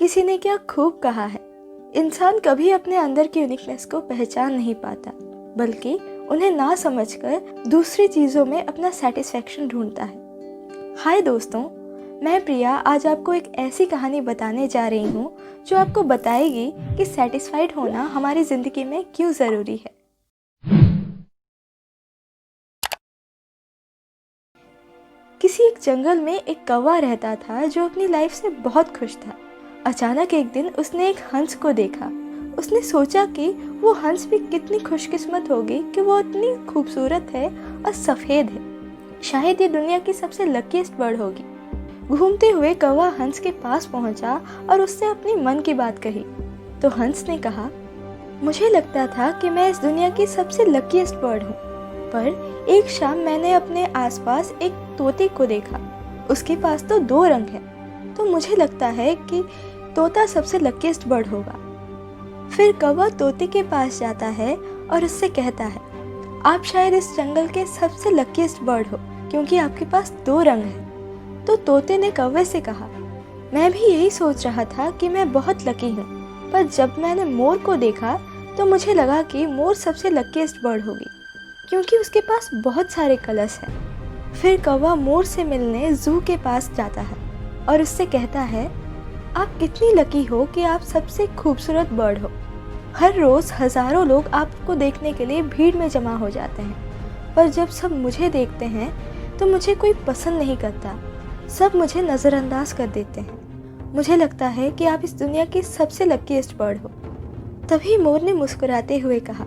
किसी ने क्या खूब कहा है, इंसान कभी अपने अंदर की यूनिकनेस को पहचान नहीं पाता, बल्कि उन्हें ना समझकर दूसरी चीज़ों में अपना सेटिस्फैक्शन ढूंढता है। हाय दोस्तों, मैं प्रिया आज आपको एक ऐसी कहानी बताने जा रही हूँ जो आपको बताएगी कि सेटिस्फाइड होना हमारी ज़िंदगी में क्यों ज़रूरी है। किसी एक जंगल में एक कौवा रहता था जो अपनी लाइफ से बहुत खुश था। अचानक एक दिन उसने एक हंस को देखा। उसने सोचा कि वो हंस भी कितनी खुशकिस्मत होगी कि वो इतनी खूबसूरत है और सफ़ेद है। शायद ये दुनिया की सबसे लकीस्ट बर्ड होगी। घूमते हुए कौवा हंस के पास पहुंचा और उससे अपनी मन की बात कही। तो हंस ने कहा, मुझे लगता था कि मैं इस दुनिया की सबसे लकीस्ट बर्ड हूँ, पर एक शाम मैंने अपने आसपास एक तोते को देखा। उसके पास तो 2 रंग हैं, तो मुझे लगता है कि तोता सबसे लकीस्ट बर्ड होगा। फिर कौवा तोते के पास जाता है और उससे कहता है, आप शायद इस जंगल के सबसे लकीस्ट बर्ड हो क्योंकि आपके पास 2 रंग हैं। तो तोते ने कौवे से कहा, मैं भी यही सोच रहा था कि मैं बहुत लकी हूँ, पर जब मैंने मोर को देखा तो मुझे लगा कि मोर सबसे लकीस्ट बर्ड होगी क्योंकि उसके पास बहुत सारे कलर्स हैं। फिर कौवा मोर से मिलने जू के पास जाता है और उससे कहता है, आप कितनी लकी हो कि आप सबसे खूबसूरत बर्ड हो। हर रोज़ हज़ारों लोग आपको देखने के लिए भीड़ में जमा हो जाते हैं, पर जब सब मुझे देखते हैं तो मुझे कोई पसंद नहीं करता। सब मुझे नज़रअंदाज कर देते हैं। मुझे लगता है कि आप इस दुनिया की सबसे लकीस्ट बर्ड हो। तभी मोर ने मुस्कुराते हुए कहा,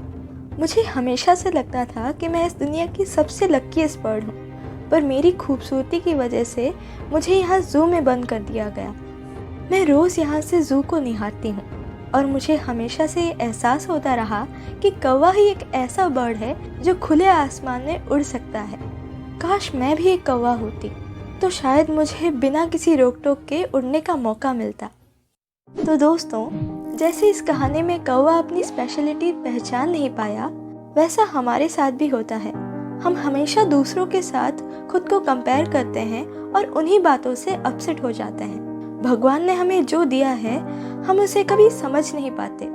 मुझे हमेशा से लगता था कि मैं इस दुनिया की सबसे लकीस्ट बर्ड हूँ, पर मेरी खूबसूरती की वजह से मुझे यहाँ जू में बंद कर दिया गया। मैं रोज़ यहाँ से जू को निहारती हूँ और मुझे हमेशा से ये एहसास होता रहा कि कौवा ही एक ऐसा बर्ड है जो खुले आसमान में उड़ सकता है। काश मैं भी एक कौवा होती तो शायद मुझे बिना किसी रोक टोक के उड़ने का मौका मिलता। तो दोस्तों, जैसे इस कहानी में कौवा अपनी स्पेशलिटी पहचान नहीं पाया, वैसा हमारे साथ भी होता है। हम हमेशा दूसरों के साथ खुद को कंपेयर करते हैं और उन्हीं बातों से अपसेट हो जाते हैं। भगवान ने हमें जो दिया है हम उसे कभी समझ नहीं पाते।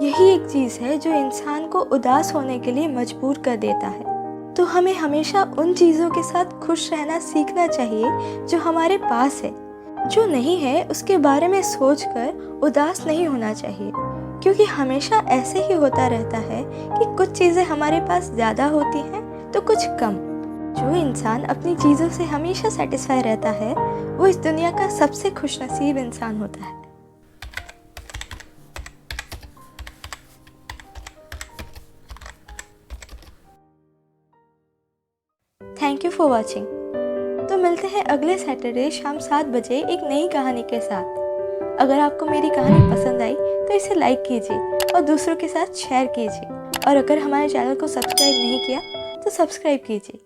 यही एक चीज़ है जो इंसान को उदास होने के लिए मजबूर कर देता है। तो हमें हमेशा उन चीज़ों के साथ खुश रहना सीखना चाहिए जो हमारे पास है। जो नहीं है उसके बारे में सोचकर उदास नहीं होना चाहिए, क्योंकि हमेशा ऐसे ही होता रहता है कि कुछ चीज़ें हमारे पास ज़्यादा होती हैं तो कुछ कम। जो इंसान अपनी चीज़ों से हमेशा सेटिस्फाई रहता है वो इस दुनिया का सबसे खुशनसीब इंसान होता है। Thank you for watching. तो मिलते हैं अगले सैटरडे शाम 7 बजे एक नई कहानी के साथ। अगर आपको मेरी कहानी पसंद आई तो इसे लाइक कीजिए और दूसरों के साथ शेयर कीजिए, और अगर हमारे चैनल को सब्सक्राइब नहीं किया तो सब्सक्राइब कीजिए।